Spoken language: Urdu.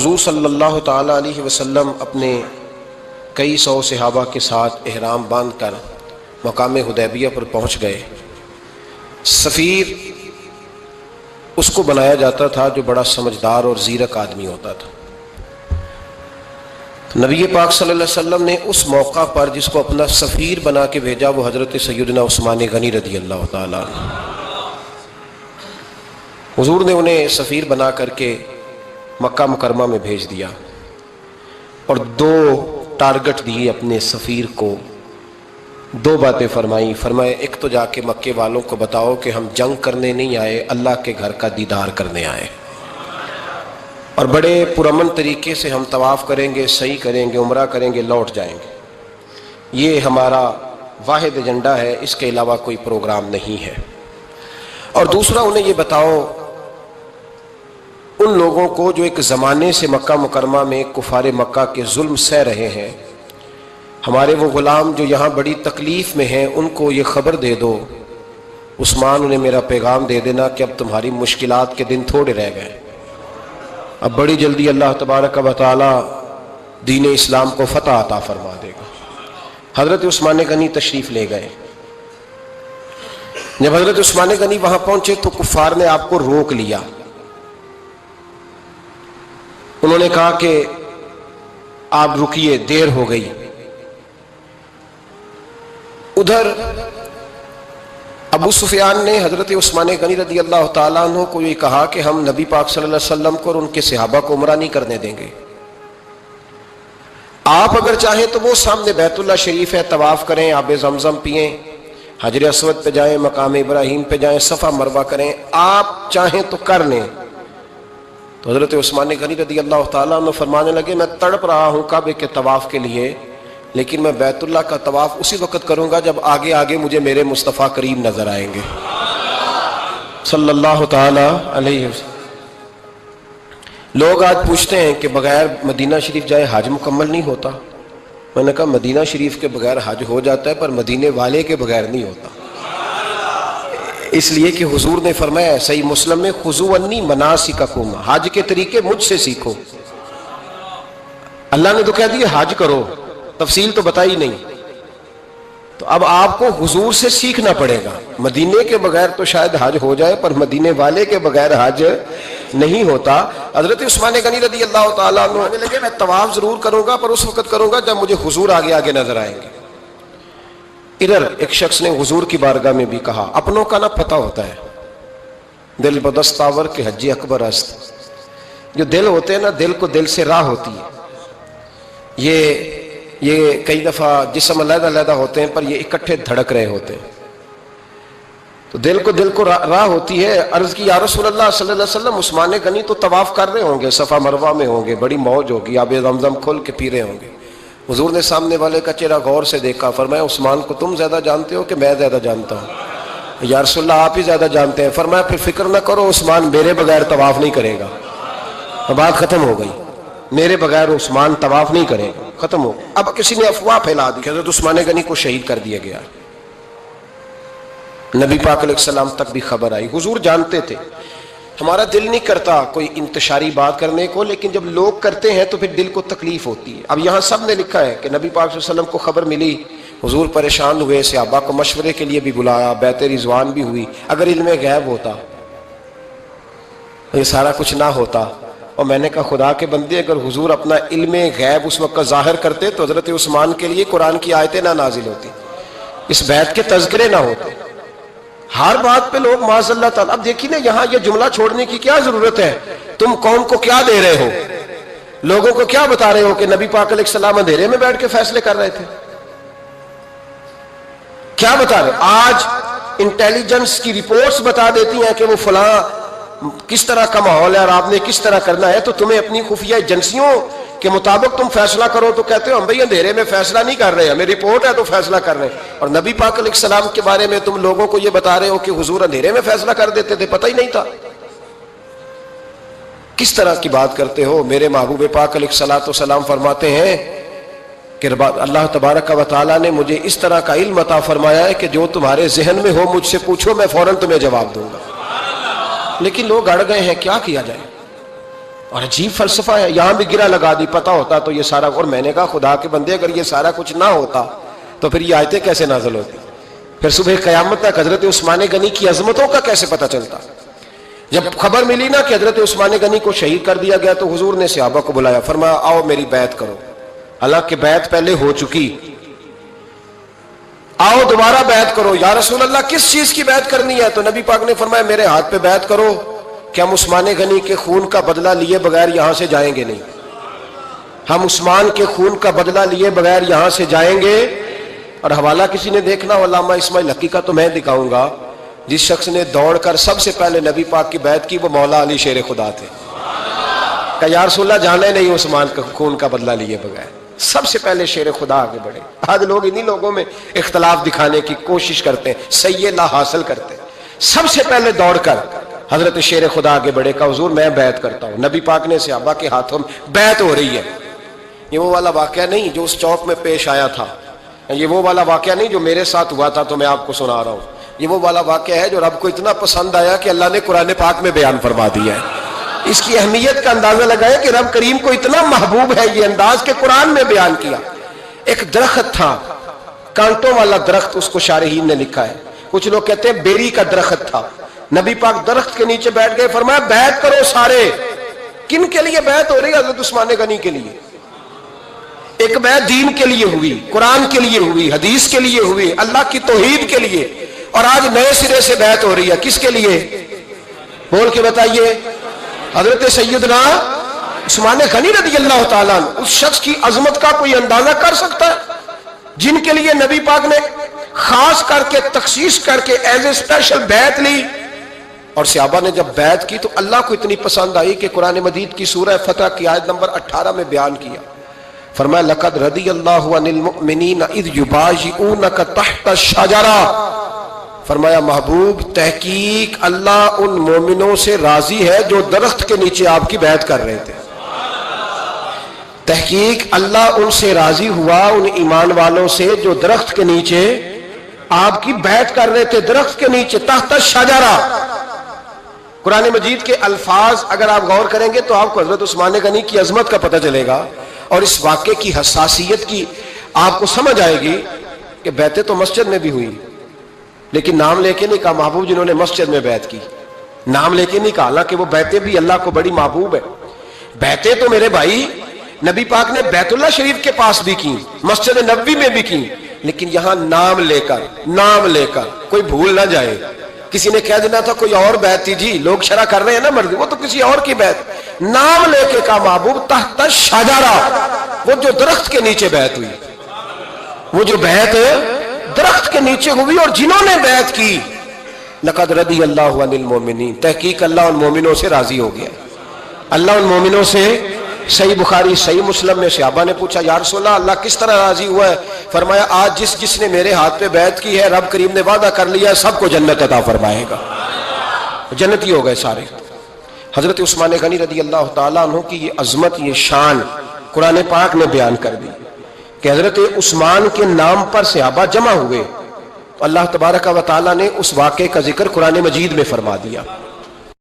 حضور صلی اللہ تعالیٰ علیہ وسلم اپنے کئی سو صحابہ کے ساتھ احرام باندھ کر مقام حدیبیہ پر پہنچ گئے۔ سفیر اس کو بنایا جاتا تھا جو بڑا سمجھدار اور زیرک آدمی ہوتا تھا۔ نبی پاک صلی اللہ علیہ وسلم نے اس موقع پر جس کو اپنا سفیر بنا کے بھیجا وہ حضرت سیدنا عثمان غنی رضی اللہ تعالیٰ عنہ۔ حضور نے انہیں سفیر بنا کر کے مکہ مکرمہ میں بھیج دیا اور دو ٹارگٹ دیے اپنے سفیر کو، دو باتیں فرمائے ایک تو جا کے مکے والوں کو بتاؤ کہ ہم جنگ کرنے نہیں آئے، اللہ کے گھر کا دیدار کرنے آئے، اور بڑے پرامن طریقے سے ہم طواف کریں گے، سعی کریں گے، عمرہ کریں گے، لوٹ جائیں گے۔ یہ ہمارا واحد ایجنڈا ہے، اس کے علاوہ کوئی پروگرام نہیں ہے۔ اور دوسرا انہیں یہ بتاؤ ان لوگوں کو جو ایک زمانے سے مکہ مکرمہ میں کفار مکہ کے ظلم سہ رہے ہیں، ہمارے وہ غلام جو یہاں بڑی تکلیف میں ہیں، ان کو یہ خبر دے دو، عثمان انہیں میرا پیغام دے دینا کہ اب تمہاری مشکلات کے دن تھوڑے رہ گئے، اب بڑی جلدی اللہ تبارک و تعالی دین اسلام کو فتح عطا فرما دے گا۔ حضرت عثمان غنی تشریف لے گئے۔ جب حضرت عثمان غنی وہاں پہنچے تو کفار نے آپ کو روک لیا۔ انہوں نے کہا کہ آپ رکیے، دیر ہو گئی۔ ادھر ابو سفیان نے حضرت عثمان غنی رضی اللہ تعالیٰ عنہ کو یہ کہا کہ ہم نبی پاک صلی اللہ علیہ وسلم کو اور ان کے صحابہ کو عمرہ نہیں کرنے دیں گے، آپ اگر چاہیں تو وہ سامنے بیت اللہ شریف ہے، طواف کریں، آب زمزم پئیں، حجر اسود پہ جائیں، مقام ابراہیم پہ جائیں، صفا مروہ کریں، آپ چاہیں تو کر لیں۔ تو حضرت عثمان غنی رضی اللہ تعالیٰ عنہ فرمانے لگے میں تڑپ رہا ہوں کعبے کے طواف کے لیے، لیکن میں بیت اللہ کا طواف اسی وقت کروں گا جب آگے آگے مجھے میرے مصطفیٰ کریم نظر آئیں گے صلی اللہ تعالیٰ علیہ وسلم۔ لوگ آج پوچھتے ہیں کہ بغیر مدینہ شریف جائے حج مکمل نہیں ہوتا۔ میں نے کہا مدینہ شریف کے بغیر حج ہو جاتا ہے، پر مدینے والے کے بغیر نہیں ہوتا، اس لیے کہ حضور نے فرمایا صحیح مسلم میں خذوا عنی مناسککم، حج کے طریقے مجھ سے سیکھو۔ اللہ نے تو کہہ دیا حج کرو، تفصیل تو بتائی نہیں، تو اب آپ کو حضور سے سیکھنا پڑے گا۔ مدینے کے بغیر تو شاید حج ہو جائے، پر مدینے والے کے بغیر حج نہیں ہوتا۔ حضرت عثمان غنی رضی اللہ تعالیٰ عنہ لگے میں طواف ضرور کروں گا، پر اس وقت کروں گا جب مجھے حضور آگے آگے نظر آئیں گے۔ ادھر ایک شخص نے حضور کی بارگاہ میں بھی کہا، اپنوں کا نہ پتہ ہوتا ہے، دل بدستاور کے حج اکبر است، جو دل ہوتے ہیں نا، دل کو دل سے راہ ہوتی ہے۔ یہ کئی دفعہ جسم علیحدہ علیحدہ ہوتے ہیں پر یہ اکٹھے دھڑک رہے ہوتے ہیں، تو دل کو راہ ہوتی ہے۔ عرض کی یا رسول اللہ صلی اللہ علیہ وسلم عثمان غنی تو طواف کر رہے ہوں گے، صفا مروہ میں ہوں گے، بڑی موج ہوگی، آب زمزم کھول کے پی رہے ہوں گے۔ حضور نے سامنے والے کا چہرہ غور سے دیکھا، فرمایا عثمان کو تم زیادہ جانتے ہو کہ میں زیادہ جانتا ہوں؟ یا رسول اللہ آپ ہی زیادہ جانتے ہیں۔ فرمایا پھر فکر نہ کرو، عثمان میرے بغیر طواف نہیں کرے گا۔ بات ختم ہو گئی، میرے بغیر عثمان طواف نہیں کرے گا، ختم ہو۔ اب کسی نے افواہ پھیلا دی کہ حضرت عثمان غنی کو شہید کر دیا گیا۔ نبی پاک علیہ السلام تک بھی خبر آئی، حضور جانتے تھے ہمارا دل نہیں کرتا کوئی انتشاری بات کرنے کو، لیکن جب لوگ کرتے ہیں تو پھر دل کو تکلیف ہوتی ہے۔ اب یہاں سب نے لکھا ہے کہ نبی پاک صلی اللہ علیہ وسلم کو خبر ملی، حضور پریشان ہوئے، صحابہ کو مشورے کے لیے بھی بلایا، بیعت رضوان بھی ہوئی۔ اگر علم غیب ہوتا، یہ سارا کچھ نہ ہوتا، اور میں نے کہا خدا کے بندے اگر حضور اپنا علم غیب اس وقت ظاہر کرتے تو حضرت عثمان کے لیے قرآن کی آیتیں نہ نازل ہوتی، اس بیعت کے تذکرے نہ ہوتے۔ ہر بات پہ لوگ معاذ اللہ تعالیٰ۔ اب دیکھیے نا یہاں یہ جملہ چھوڑنے کی کیا ضرورت ہے؟ تم قوم کو کیا دے رہے ہو؟ لوگوں کو کیا بتا رہے ہو کہ نبی پاک علیہ السلام اندھیرے میں بیٹھ کے فیصلے کر رہے تھے؟ کیا بتا رہے؟ آج انٹیلیجنس کی رپورٹس بتا دیتی ہیں کہ وہ فلاں کس طرح کا ماحول ہے اور آپ نے کس طرح کرنا ہے، تو تمہیں اپنی خفیہ ایجنسیوں کے مطابق تم فیصلہ کرو تو کہتے ہو ہم بھئی اندھیرے میں فیصلہ نہیں کر رہے، ہمیں رپورٹ ہے تو فیصلہ کر رہے ہیں۔ اور نبی پاک علیہ السلام کے بارے میں تم لوگوں کو یہ بتا رہے ہو کہ حضور اندھیرے میں فیصلہ کر دیتے تھے، پتہ ہی نہیں تھا۔ کس طرح کی بات کرتے ہو؟ میرے محبوب پاک علیہ الصلوۃ والسلام فرماتے ہیں کہ اللہ تبارک و تعالیٰ نے مجھے اس طرح کا علم عطا فرمایا ہے کہ جو تمہارے ذہن میں ہو مجھ سے پوچھو، میں فوراً تمہیں جواب دوں گا۔ لیکن لوگ اڑ گئے ہیں، کیا کیا جائے؟ اور عجیب فلسفہ ہے، یہاں بھی گرا لگا دی، پتہ ہوتا تو یہ سارا، اور میں نے کہا خدا کے بندے اگر یہ سارا کچھ نہ ہوتا تو پھر یہ آیتیں کیسے نازل ہوتی؟ پھر صبح قیامت تک حضرت عثمان غنی کی عظمتوں کا کیسے پتہ چلتا؟ جب خبر ملی نا کہ حضرت عثمان غنی کو شہید کر دیا گیا تو حضور نے صحابہ کو بلایا، فرمایا آؤ میری بیعت کرو، حالانکہ بیعت پہلے ہو چکی، آؤ دوبارہ بیعت کرو۔ یا رسول اللہ کس چیز کی بیعت کرنی ہے؟ تو نبی پاک نے فرمایا میرے ہاتھ پہ بیعت کرو کہ ہم عثمان غنی کے خون کا بدلہ لیے بغیر یہاں سے جائیں گے نہیں، ہم عثمان کے خون کا بدلہ لیے بغیر یہاں سے جائیں گے۔ اور حوالہ کسی نے دیکھنا علامہ اسماعیل حقی کا تو میں دکھاؤں گا، جس شخص نے دوڑ کر سب سے پہلے نبی پاک کی بیعت کی وہ مولا علی شیر خدا تھے، کہ یا رسول اللہ جانے نہیں عثمان کا خون کا بدلہ لیے بغیر، سب سے پہلے شیر خدا آگے بڑھے۔ آج لوگ انہی لوگوں میں اختلاف دکھانے کی کوشش کرتے ہیں، صحیح لا حاصل کرتے ہیں، سب سے پہلے دوڑ کر حضرت شیر خدا آگے بڑھے کہ حضور میں بیعت کرتا ہوں۔ نبی پاک نے صحابہ کے ہاتھوں میں بیعت ہو رہی ہے۔ یہ وہ والا واقعہ نہیں جو اس چوک میں پیش آیا تھا، یہ وہ والا واقعہ نہیں جو میرے ساتھ ہوا تھا تو میں آپ کو سنا رہا ہوں، یہ وہ والا واقعہ ہے جو رب کو اتنا پسند آیا کہ اللہ نے قرآن پاک میں بیان فرما دیا ہے۔ اس کی اہمیت کا اندازہ لگائے کہ رب کریم کو اتنا محبوب ہے یہ انداز کہ قرآن میں بیان کیا۔ ایک درخت تھا، کانٹوں والا درخت، اس کو شارحین نے لکھا ہے، کچھ لوگ کہتے ہیں بیری کا درخت تھا۔ نبی پاک درخت کے نیچے بیٹھ گئے، فرمایا بیعت کرو سارے۔ کن کے لیے بیعت ہو رہی ہے؟ حضرت عثمان غنی کے لیے۔ ایک بیعت دین کے لیے ہوئی، قرآن کے لیے ہوئی، حدیث کے لیے ہوئی، اللہ کی توحید کے لیے، اور آج نئے سرے سے بیعت ہو رہی ہے، کس کے لیے؟ بول کے بتائیے۔ حضرت سیدنا عثمان غنی رضی اللہ تعالیٰ عنہ، اس شخص کی عظمت کا کوئی اندازہ کر سکتا ہے جن کے لیے نبی پاک نے خاص کر کے تخصیص کر کے ایز اے اسپیشل بیعت لی؟ اور صحابہ نے جب بیعت کی تو اللہ کو اتنی پسند آئی کہ قرآن مجید کی سورہ فتح کی آیت نمبر 18 میں بیان کیا، فرمایا لقد رضی اللہ عن المؤمنین اذ یبایعونک تحت الشجرہ، فرمایا محبوب تحقیق اللہ ان مومنوں سے راضی ہے جو درخت کے نیچے آپ کی بیعت کر رہے تھے۔ تحقیق اللہ ان سے راضی ہوا، ان ایمان والوں سے جو درخت کے نیچے آپ کی بیعت کر رہے تھے، درخت کے نیچے تحت الشجرہ۔ قرآن مجید کے الفاظ اگر آپ غور کریں گے تو آپ کو حضرت عثمان غنی کی عظمت کا پتہ چلے گا، اور اس واقعے کی حساسیت کی آپ کو سمجھ آئے گی کہ بیعتیں تو مسجد میں بھی ہوئی، لیکن نام لے کے نہیں کہا محبوب جنہوں نے مسجد میں بیعت کی، نام لے کے نہیں کہا، حالانکہ وہ بیعتیں بھی اللہ کو بڑی محبوب ہے۔ بیعتیں تو میرے بھائی نبی پاک نے بیت اللہ شریف کے پاس بھی کی، مسجد نبوی میں بھی کی، لیکن یہاں نام لے کر کوئی بھول نہ جائے۔ کسی نے کہہ دینا تھا کوئی اور بیعت تھی، جی لوگ شرع کر رہے ہیں نا مرضی، وہ تو کسی اور کی بیعت، نام لے کے کہا محبوب تحت الشجرہ، وہ جو درخت کے نیچے بیعت ہوئی، وہ جو بیعت درخت کے نیچے ہوئی، اور جنہوں نے بیعت کی لقد رضی اللہ عن المؤمنین، تحقیق اللہ ان مومنوں سے راضی ہو گیا، اللہ ان مومنوں سے۔ صحیح بخاری صحیح مسلم میں صحابہ نے پوچھا یا رسول اللہ اللہ کس طرح راضی ہوا ہے؟ فرمایا آج جس نے میرے ہاتھ پہ بیعت کی ہے رب کریم نے وعدہ کر لیا ہے سب کو جنت عطا فرمائے گا، جنتی ہو گئے سارے۔ حضرت عثمان غنی رضی اللہ تعالیٰ عنہ کی یہ عظمت، یہ شان قرآن پاک نے بیان کر دی کہ حضرت عثمان کے نام پر صحابہ جمع ہوئے، تو اللہ تبارک و تعالیٰ نے اس واقعے کا ذکر قرآن مجید میں فرما دیا۔